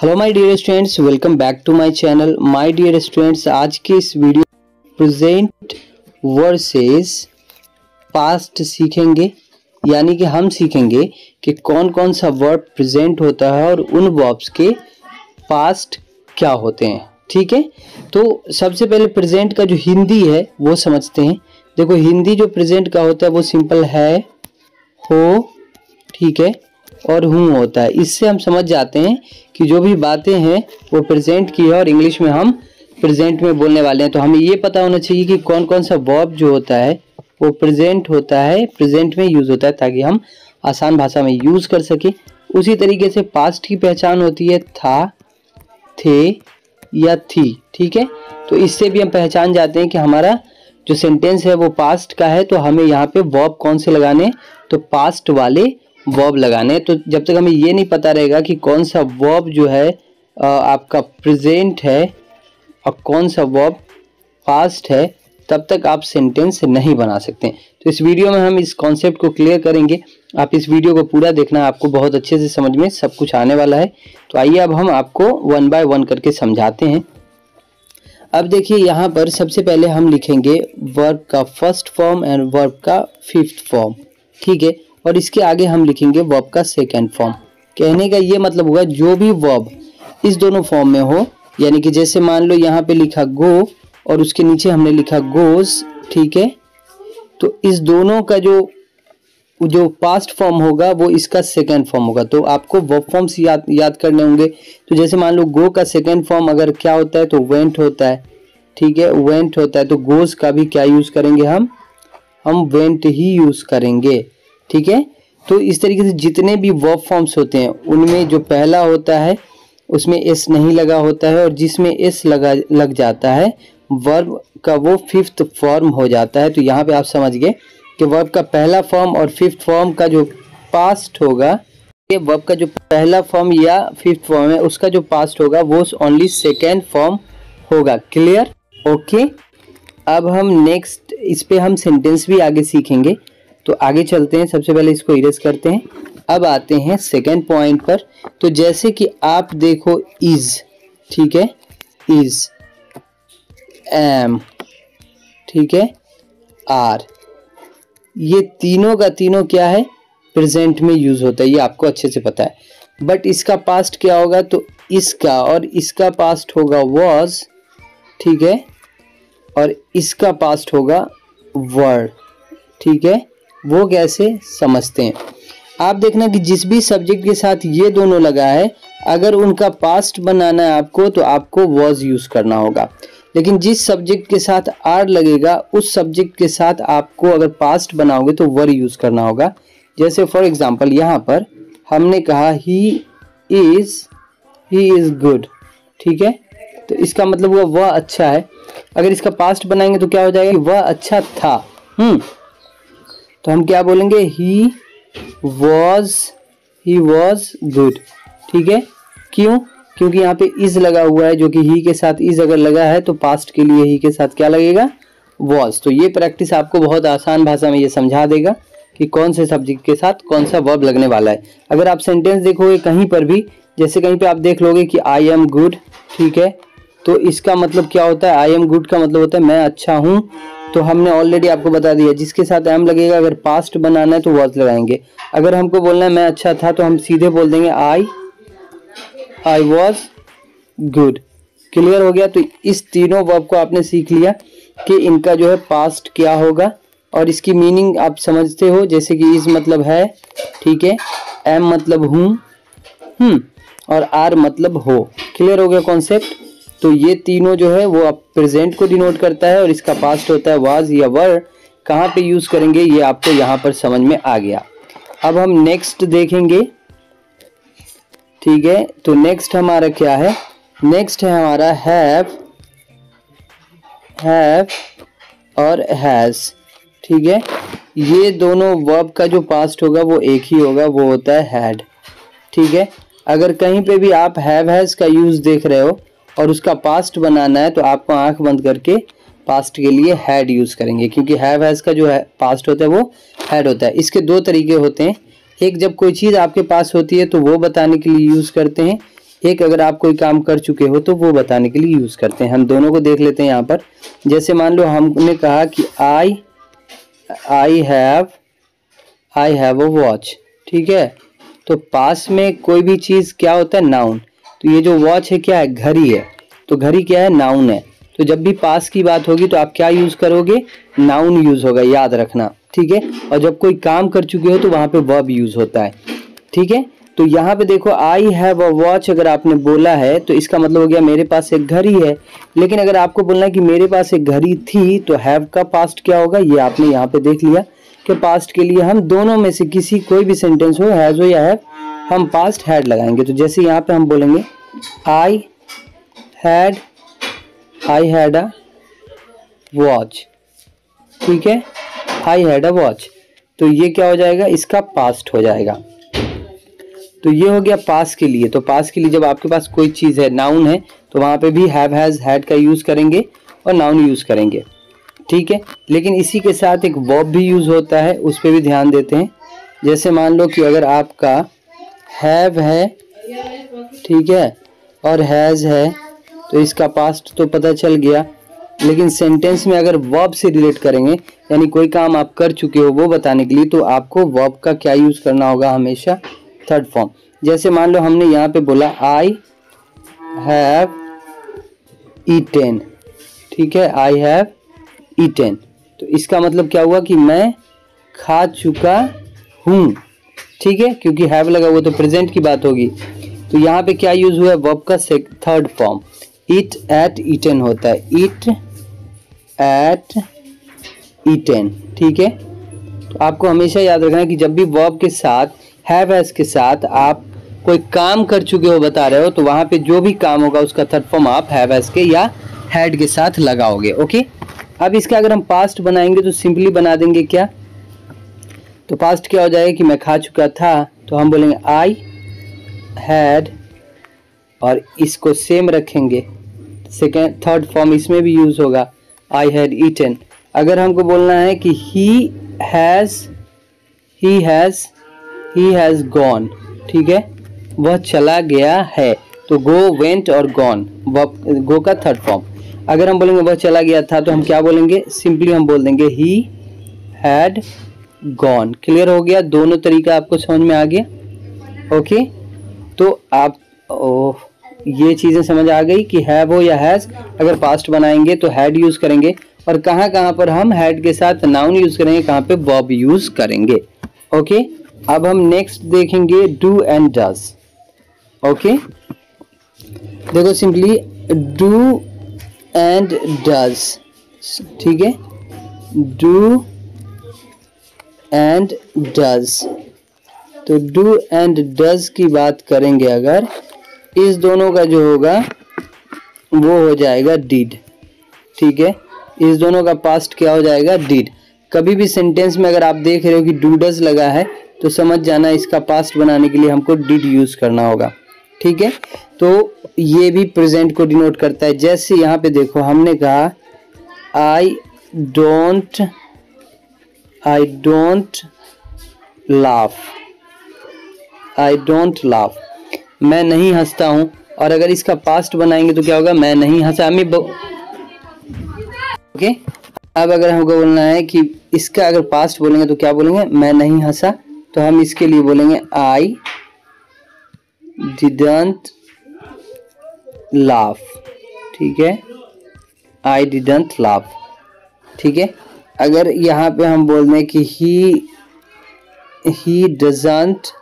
Hello my dear students, welcome back to my channel. My dear students, आज के इस video present versus past सीखेंगे। यानी कि हम सीखेंगे कि कौन कौन सा वर्ब प्रेजेंट होता है और उन वर्ब्स के पास्ट क्या होते हैं। ठीक है, तो सबसे पहले प्रेजेंट का जो हिंदी है वो समझते हैं। देखो, हिंदी जो प्रेजेंट का होता है वो सिंपल है, हो, ठीक है, और हूँ होता है। इससे हम समझ जाते हैं कि जो भी बातें हैं वो प्रेजेंट की है और इंग्लिश में हम प्रेजेंट में बोलने वाले हैं। तो हमें ये पता होना चाहिए कि कौन कौन सा वर्ब जो होता है वो प्रेजेंट होता है, प्रेजेंट में यूज़ होता है, ताकि हम आसान भाषा में यूज़ कर सके। उसी तरीके से पास्ट की पहचान होती है था, थे या थी। ठीक है, तो इससे भी हम पहचान जाते हैं कि हमारा जो सेंटेंस है वो पास्ट का है। तो हमें यहाँ पे वर्ब कौन से लगाने, तो पास्ट वाले वर्ब लगाने। तो जब तक हमें ये नहीं पता रहेगा कि कौन सा वर्ब जो है आपका प्रेजेंट है और कौन सा वर्ब पास्ट है, तब तक आप सेंटेंस नहीं बना सकते। तो इस वीडियो में हम इस कॉन्सेप्ट को क्लियर करेंगे। आप इस वीडियो को पूरा देखना, आपको बहुत अच्छे से समझ में सब कुछ आने वाला है। तो आइए अब हम आपको वन बाय वन करके समझाते हैं। अब देखिए, यहाँ पर सबसे पहले हम लिखेंगे वर्ब का फर्स्ट फॉर्म एंड वर्ब का फिफ्थ फॉर्म। ठीक है, और इसके आगे हम लिखेंगे वर्ब का सेकंड फॉर्म। कहने का ये मतलब होगा जो भी वर्ब इस दोनों फॉर्म में हो, यानी कि जैसे मान लो यहाँ पे लिखा गो और उसके नीचे हमने लिखा गोस। ठीक है, तो इस दोनों का जो पास्ट फॉर्म होगा वो इसका सेकंड फॉर्म होगा। तो आपको वर्ब फॉर्म्स याद करने होंगे। तो जैसे मान लो गो का सेकंड फॉर्म अगर क्या होता है तो वेंट होता है। ठीक है, वेंट होता है, तो गोस का भी क्या यूज करेंगे, हम वेंट ही यूज करेंगे। ठीक है, तो इस तरीके से जितने भी वर्ब फॉर्म्स होते हैं उनमें जो पहला होता है उसमें एस नहीं लगा होता है, और जिसमें एस लग जाता है वर्ब का वो फिफ्थ फॉर्म हो जाता है। तो यहाँ पे आप समझ गए कि वर्ब का पहला फॉर्म और फिफ्थ फॉर्म का जो पास्ट होगा, ये वर्ब का जो पहला फॉर्म या फिफ्थ फॉर्म है उसका जो पास्ट होगा वो ओनली सेकेंड फॉर्म होगा। क्लियर? ओके, अब हम नेक्स्ट इस पे हम सेंटेंस भी आगे सीखेंगे। तो आगे चलते हैं, सबसे पहले इसको इरेज करते हैं। अब आते हैं सेकेंड पॉइंट पर। तो जैसे कि आप देखो इज, ठीक है, इज, एम, ठीक है, आर, ये तीनों का तीनों क्या है, प्रेजेंट में यूज होता है, ये आपको अच्छे से पता है। बट इसका पास्ट क्या होगा, तो इसका और इसका पास्ट होगा वॉज, ठीक है, और इसका पास्ट होगा वर। ठीक है, वो कैसे समझते हैं आप देखना कि जिस भी सब्जेक्ट के साथ ये दोनों लगा है, अगर उनका पास्ट बनाना है आपको तो आपको वॉज यूज करना होगा। लेकिन जिस सब्जेक्ट के साथ आर लगेगा उस सब्जेक्ट के साथ आपको अगर पास्ट बनाओगे तो वर यूज करना होगा। जैसे फॉर एग्जांपल यहाँ पर हमने कहा ही इज गुड। ठीक है, तो इसका मतलब हुआ वह अच्छा है। अगर इसका पास्ट बनाएंगे तो क्या हो जाएगा, वह अच्छा था। तो हम क्या बोलेंगे, ही वॉज गुड। ठीक है, क्यों? क्योंकि यहाँ पे इज लगा हुआ है, जो कि ही के साथ इज अगर लगा है तो पास्ट के लिए ही के साथ क्या लगेगा, वॉज। तो ये प्रैक्टिस आपको बहुत आसान भाषा में ये समझा देगा कि कौन से सब्जेक्ट के साथ कौन सा वर्ब लगने वाला है। अगर आप सेंटेंस देखोगे कहीं पर भी, जैसे कहीं पे आप देख लोगे कि आई एम गुड, ठीक है, तो इसका मतलब क्या होता है, आई एम गुड का मतलब होता है मैं अच्छा हूँ। तो हमने ऑलरेडी आपको बता दिया, जिसके साथ एम लगेगा अगर पास्ट बनाना है तो वॉज लगाएंगे। अगर हमको बोलना है मैं अच्छा था तो हम सीधे बोल देंगे आई वॉज गुड। क्लियर हो गया? तो इस तीनों वर्ब को आपने सीख लिया कि इनका जो है पास्ट क्या होगा, और इसकी मीनिंग आप समझते हो। जैसे कि इज मतलब है, ठीक है, एम मतलब हूँ, और आर मतलब हो। क्लियर हो गया कॉन्सेप्ट? तो ये तीनों जो है वो आप प्रेजेंट को डिनोट करता है और इसका पास्ट होता है वाज या वर। कहाँ पे यूज करेंगे ये आपको यहाँ पर समझ में आ गया। अब हम नेक्स्ट देखेंगे। ठीक है, तो नेक्स्ट हमारा क्या है, नेक्स्ट है हमारा हैव और हैज। ठीक है, ये दोनों वर्ब का जो पास्ट होगा वो एक ही होगा, वो होता है हैड। ठीक है, अगर कहीं पे भी आप हैव हैज का यूज देख रहे हो और उसका पास्ट बनाना है तो आपको आंख बंद करके पास्ट के लिए हैड यूज करेंगे, क्योंकि हैव हैज का जो है पास्ट होता है वो हैड होता है। इसके दो तरीके होते हैं, एक जब कोई चीज़ आपके पास होती है तो वो बताने के लिए यूज करते हैं, एक अगर आप कोई काम कर चुके हो तो वो बताने के लिए यूज करते हैं। हम दोनों को देख लेते हैं यहाँ पर। जैसे मान लो हमने कहा कि आई हैव अ वॉच, ठीक है। तो पास में कोई भी चीज क्या होता है, नाउन। तो ये जो वॉच है क्या है, घड़ी है। तो घड़ी क्या है, नाउन है। तो जब भी पास की बात होगी तो आप क्या यूज करोगे, नाउन यूज होगा, याद रखना, ठीक है। और जब कोई काम कर चुके हो तो वहां पे वर्ब यूज होता है, ठीक है। तो यहाँ पे देखो आई हैव अ वॉच अगर आपने बोला है तो इसका मतलब हो गया मेरे पास एक घड़ी है। लेकिन अगर आपको बोलना है कि मेरे पास एक घड़ी थी, तो हैव का पास्ट क्या होगा, ये आपने यहाँ पे देख लिया कि पास्ट के लिए हम दोनों में से किसी कोई भी सेंटेंस हो, हैज हो या हैव, हम पास्ट हैड लगाएंगे। तो जैसे यहाँ पे हम बोलेंगे आई हैड अ वॉच, ठीक है, आई हैड अ वॉच। तो ये क्या हो जाएगा, इसका पास्ट हो जाएगा। तो ये हो गया पास के लिए। तो पास के लिए जब आपके पास कोई चीज़ है, नाउन है, तो वहाँ पे भी हैव, हैज, हैड का यूज़ करेंगे और नाउन यूज़ करेंगे, ठीक है। लेकिन इसी के साथ एक वर्ब भी यूज़ होता है, उस पर भी ध्यान देते हैं। जैसे मान लो कि अगर आपका हैव है, ठीक है, और हैज़ है, तो इसका पास्ट तो पता चल गया। लेकिन सेंटेंस में अगर वर्ब से रिलेट करेंगे, यानी कोई काम आप कर चुके हो वो बताने के लिए, तो आपको वर्ब का क्या यूज़ करना होगा, हमेशा थर्ड फॉर्म। जैसे मान लो हमने यहाँ पे बोला आई हैव ईटेन, ठीक है, आई हैव ईटेन। तो इसका मतलब क्या हुआ कि मैं खा चुका हूँ, ठीक है, क्योंकि हैव लगा हुआ तो प्रेजेंट की बात होगी। तो यहाँ पे क्या यूज हुआ है, वर्ब का थर्ड फॉर्म, ईट एट ईटेन होता है, ईट एट ईटेन, ठीक है। तो आपको हमेशा याद रखना है कि जब भी वर्ब के साथ, हैव हैज के साथ आप कोई काम कर चुके हो बता रहे हो, तो वहां पे जो भी काम होगा उसका थर्ड फॉर्म आप हैव हैज के या हैड के साथ लगाओगे, ओके। अब इसका अगर हम पास्ट बनाएंगे तो सिंपली बना देंगे क्या, तो पास्ट क्या हो जाएगा कि मैं खा चुका था, तो हम बोलेंगे आई हैड, और इसको सेम रखेंगे, सेकेंड थर्ड फॉर्म इसमें भी यूज होगा, आई हैड ईटन। अगर हमको बोलना है कि ही हैज गॉन, ठीक है, वह चला गया है, तो गो, वेंट और गॉन, गो का थर्ड फॉर्म। अगर हम बोलेंगे वह चला गया था, तो हम क्या बोलेंगे, सिंपली हम बोल देंगे ही हैड गॉन। क्लियर हो गया, दोनों तरीका आपको समझ में आ गया, ओके। तो आप ये चीजें समझ आ गई कि हैव हो या हैज, अगर पास्ट बनाएंगे तो हैड यूज करेंगे, और कहाँ कहाँ पर हम हैड के साथ नाउन यूज करेंगे, कहाँ पे वर्ब यूज करेंगे, ओके। अब हम नेक्स्ट देखेंगे डू एंड डज, ओके। देखो सिंपली डू एंड डज, ठीक है, डू एंड डज। तो डू एंड डज की बात करेंगे अगर, इस दोनों का जो होगा वो हो जाएगा डिड, ठीक है। इस दोनों का पास्ट क्या हो जाएगा, डिड। कभी भी सेंटेंस में अगर आप देख रहे हो कि डू डज लगा है, तो समझ जाना इसका पास्ट बनाने के लिए हमको डिड यूज करना होगा, ठीक है। तो ये भी प्रेजेंट को डिनोट करता है। जैसे यहाँ पे देखो हमने कहा I don't laugh, I don't laugh, मैं नहीं हंसता हूं। और अगर इसका पास्ट बनाएंगे तो क्या होगा, मैं नहीं हंसा, ओके। अब अगर हमको बोलना है कि इसका अगर पास्ट बोलेंगे तो क्या बोलेंगे, मैं नहीं हंसा, तो हम इसके लिए बोलेंगे आई डिडंट लाफ, ठीक है, आई डिडंट लाफ, ठीक है। अगर यहाँ पे हम बोल दें कि he doesn't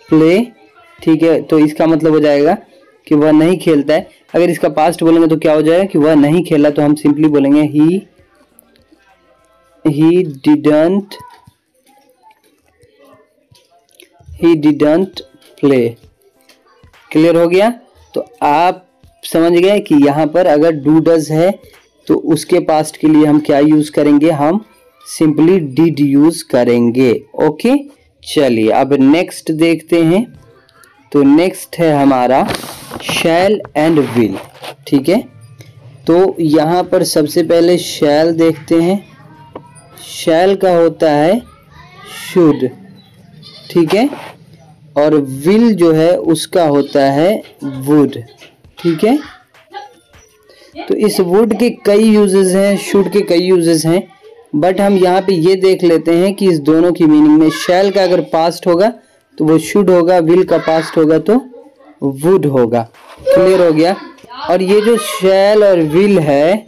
प्ले, ठीक है, तो इसका मतलब हो जाएगा कि वह नहीं खेलता है। अगर इसका पास्ट बोलेंगे तो क्या हो जाएगा कि वह नहीं खेला, तो हम सिंपली बोलेंगे he didn't play। क्लियर हो गया। तो आप समझ गए कि यहाँ पर अगर डू डज है तो उसके पास्ट के लिए हम क्या यूज करेंगे, हम सिंपली डिड यूज करेंगे, ओके। चलिए अब नेक्स्ट देखते हैं। तो नेक्स्ट है हमारा शैल एंड विल, ठीक है। तो यहाँ पर सबसे पहले शैल देखते हैं। शैल का होता है शुड, ठीक है। और विल जो है उसका होता है वुड। ठीक है, तो इस वुड के कई यूजेस हैं, शुड के कई यूजेस हैं, बट हम यहाँ पे ये देख लेते हैं कि इस दोनों की मीनिंग में शैल का अगर पास्ट होगा तो वो शुड होगा, विल का पास्ट होगा तो वुड होगा। क्लियर हो गया। और ये जो शैल और विल है,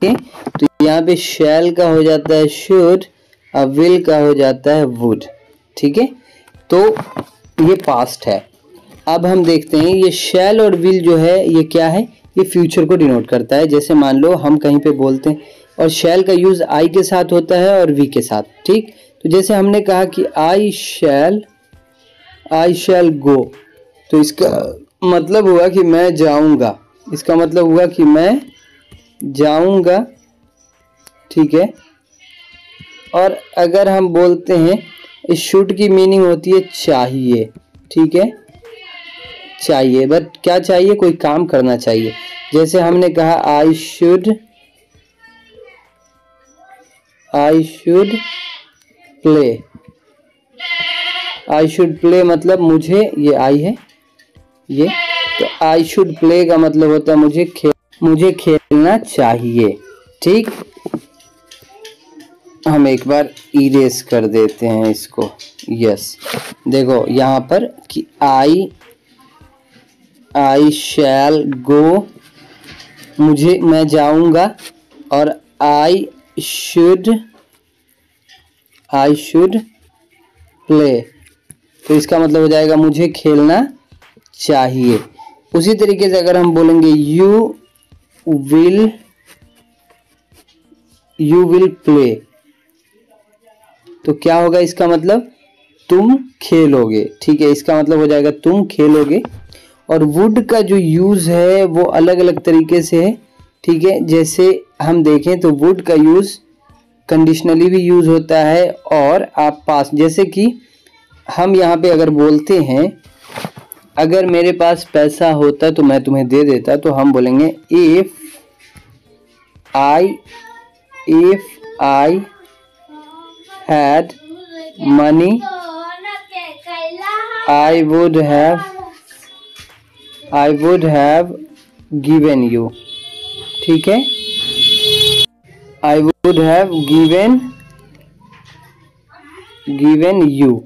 तो यहाँ पे शैल का हो जाता है शुड और विल का हो जाता है वुड। ठीक है, तो ये पास्ट है। अब हम देखते हैं ये शैल और विल जो है ये क्या है, ये फ्यूचर को डिनोट करता है। जैसे मान लो हम कहीं पे बोलते हैं और शैल का यूज आई के साथ होता है और वी के साथ। ठीक, तो जैसे हमने कहा कि आई शैल गो, तो इसका मतलब हुआ कि मैं जाऊंगा, इसका मतलब हुआ कि मैं जाऊंगा। ठीक है, और अगर हम बोलते हैं इस शुड की मीनिंग होती है चाहिए। ठीक है, चाहिए, बट क्या चाहिए, कोई काम करना चाहिए। जैसे हमने कहा I should play, I should play मतलब मुझे, ये आई है ये, तो आई शुड प्ले का मतलब होता है मुझे खेलना चाहिए। ठीक, हम एक बार इरेज कर देते हैं इसको। यस, देखो यहाँ पर कि आई शैल गो, मैं जाऊंगा, और आई शुड प्ले, तो इसका मतलब हो जाएगा मुझे खेलना चाहिए। उसी तरीके से अगर हम बोलेंगे यू विल प्ले, तो क्या होगा, इसका मतलब तुम खेलोगे। ठीक है, इसका मतलब हो जाएगा तुम खेलोगे। और वुड का जो यूज है वो अलग अलग तरीके से है। ठीक है, जैसे हम देखें तो वुड का यूज कंडीशनली भी यूज होता है और आप पास, जैसे कि हम यहाँ पे अगर बोलते हैं अगर मेरे पास पैसा होता तो मैं तुम्हें दे देता, तो हम बोलेंगे if I had money I would have given you। ठीक है, I would have given you।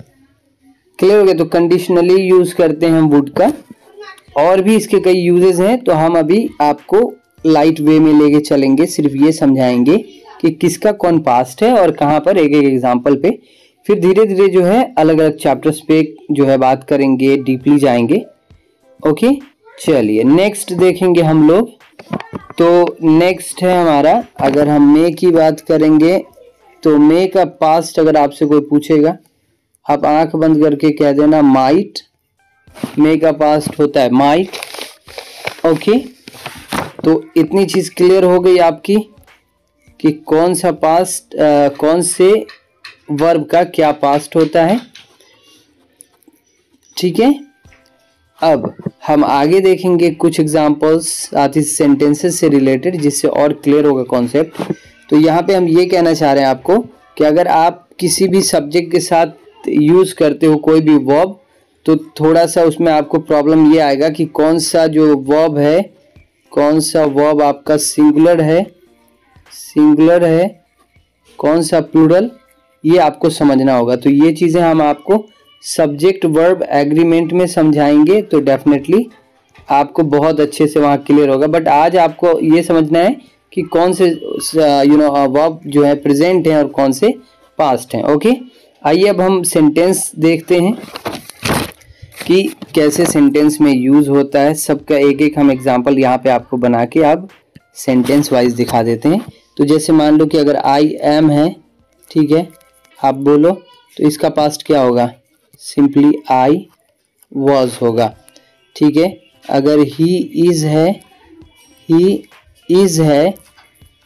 Clear हो गया। तो कंडीशनली यूज करते हैं हम वुड का, और भी इसके कई यूजेस हैं, तो हम अभी आपको लाइट वे में लेके चलेंगे, सिर्फ ये समझाएंगे कि किसका कौन पास्ट है और कहाँ पर, एक एक एग्जाम्पल पे। फिर धीरे धीरे जो है अलग अलग चैप्टर्स पे जो है बात करेंगे, डीपली जाएंगे। ओके, चलिए नेक्स्ट देखेंगे हम लोग। तो नेक्स्ट है हमारा, अगर हम मे की बात करेंगे तो मे का पास्ट अगर आपसे कोई पूछेगा, आप आंख बंद करके कह देना माइट। मे का पास्ट होता है माइट। ओके, तो इतनी चीज क्लियर हो गई आपकी कि कौन सा पास्ट, कौन से वर्ब का क्या पास्ट होता है। ठीक है, अब हम आगे देखेंगे कुछ एग्जांपल्स साथ ही सेंटेंसेस से रिलेटेड, जिससे और क्लियर होगा कॉन्सेप्ट। तो यहाँ पे हम ये कहना चाह रहे हैं आपको कि अगर आप किसी भी सब्जेक्ट के साथ यूज करते हो कोई भी वर्ब, तो थोड़ा सा उसमें आपको प्रॉब्लम ये आएगा कि कौन सा जो वर्ब है, कौन सा वर्ब आपका सिंगुलर है, कौन सा प्लूरल, ये आपको समझना होगा। तो ये चीज़ें हम आपको सब्जेक्ट वर्ब एग्रीमेंट में समझाएंगे, तो डेफिनेटली आपको बहुत अच्छे से वहाँ क्लियर होगा। बट आज आपको ये समझना है कि कौन से वर्ब जो है प्रेजेंट हैं और कौन से पास्ट हैं। ओके, आइए अब हम सेंटेंस देखते हैं कि कैसे सेंटेंस में यूज़ होता है। सबका एक एक हम एग्जाम्पल यहाँ पे आपको बना के अब सेंटेंस वाइज दिखा देते हैं। तो जैसे मान लो कि अगर आई एम है, ठीक है, आप बोलो, तो इसका पास्ट क्या होगा, सिंपली आई वॉज होगा। ठीक है, अगर ही इज़ है,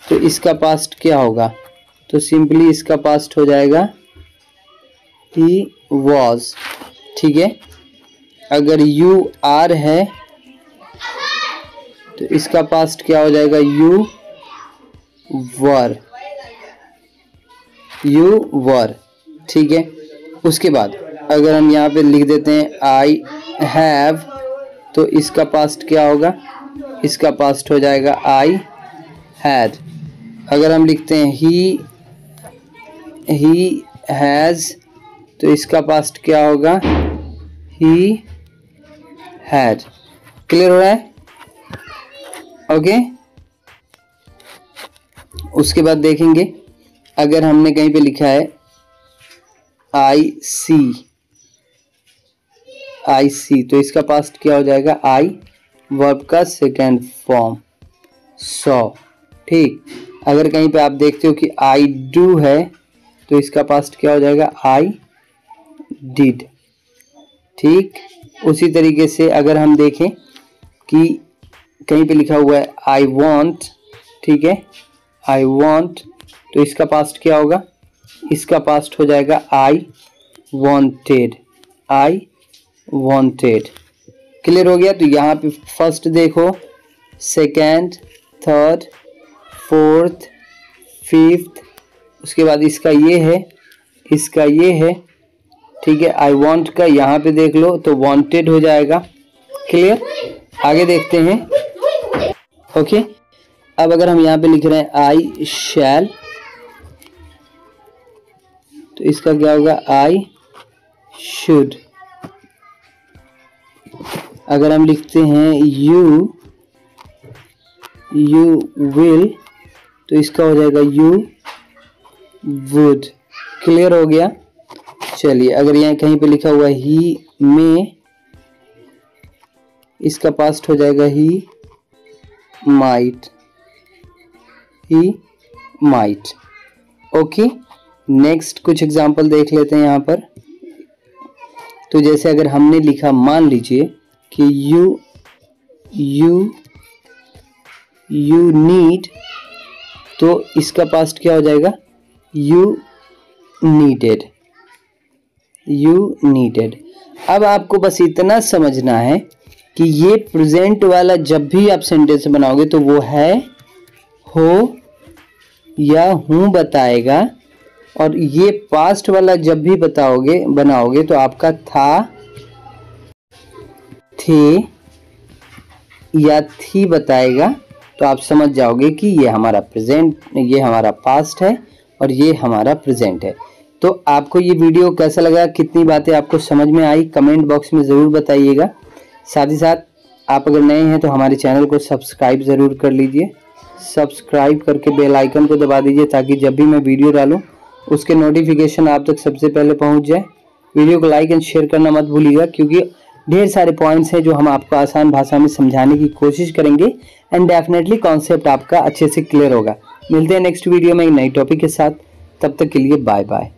तो इसका पास्ट क्या होगा, तो सिंपली इसका पास्ट हो जाएगा ही वॉज। ठीक है, अगर यू आर है, तो इसका पास्ट क्या हो जाएगा, यू वर। ठीक है, उसके बाद अगर हम यहाँ पे लिख देते हैं आई हैव, तो इसका पास्ट क्या होगा? इसका पास्ट हो जाएगा आई हैड। अगर हम लिखते हैं ही हैज़, तो इसका पास्ट क्या होगा? He had. क्लियर हो रहा है? ओके। उसके बाद देखेंगे, अगर हमने कहीं पे लिखा है आई सी, तो इसका पास्ट क्या हो जाएगा? आई, वर्ब का सेकेंड फॉर्म सॉ। ठीक। अगर कहीं पे आप देखते हो कि आई डू है, तो इसका पास्ट क्या हो जाएगा? I did. ठीक। उसी तरीके से अगर हम देखें कि कहीं पे लिखा हुआ है आई वॉन्ट, ठीक है, आई वॉन्ट, तो इसका पास्ट क्या होगा? इसका पास्ट हो जाएगा I wanted, I wanted. Clear हो गया? तो यहाँ पे फर्स्ट देखो, सेकेंड, थर्ड, फोर्थ, फिफ्थ, उसके बाद इसका ये है, इसका ये है, ठीक है। आई वॉन्ट का यहाँ पे देख लो तो वॉन्टेड हो जाएगा। क्लियर? आगे देखते हैं। ओके। अब अगर हम यहाँ पे लिख रहे हैं आई शैल, तो इसका क्या होगा? I should. अगर हम लिखते हैं यू विल, तो इसका हो जाएगा यू वुड। क्लियर हो गया? चलिए, अगर यहाँ कहीं पे लिखा हुआ ही में, इसका पास्ट हो जाएगा he might, he might. Okay. Next कुछ एग्जांपल देख लेते हैं यहाँ पर। तो जैसे अगर हमने लिखा, मान लीजिए कि यू नीड, तो इसका पास्ट क्या हो जाएगा? You needed, you needed. अब आपको बस इतना समझना है कि ये प्रेजेंट वाला जब भी आप सेंटेंस बनाओगे तो वो है, हो या हूँ बताएगा, और ये पास्ट वाला जब भी बनाओगे तो आपका था, थे या थी बताएगा। तो आप समझ जाओगे कि ये हमारा प्रेजेंट, ये हमारा पास्ट है और ये हमारा प्रेजेंट है। तो आपको ये वीडियो कैसा लगा, कितनी बातें आपको समझ में आई, कमेंट बॉक्स में ज़रूर बताइएगा। साथ ही साथ आप अगर नए हैं तो हमारे चैनल को सब्सक्राइब ज़रूर कर लीजिए। सब्सक्राइब करके बेल आइकन को दबा दीजिए ताकि जब भी मैं वीडियो डालूँ उसके नोटिफिकेशन आप तक सबसे पहले पहुंच जाए। वीडियो को लाइक एंड शेयर करना मत भूलिएगा, क्योंकि ढेर सारे पॉइंट्स हैं जो हम आपको आसान भाषा में समझाने की कोशिश करेंगे एंड डेफिनेटली कॉन्सेप्ट आपका अच्छे से क्लियर होगा। मिलते हैं नेक्स्ट वीडियो में एक नई टॉपिक के साथ। तब तक के लिए बाय बाय।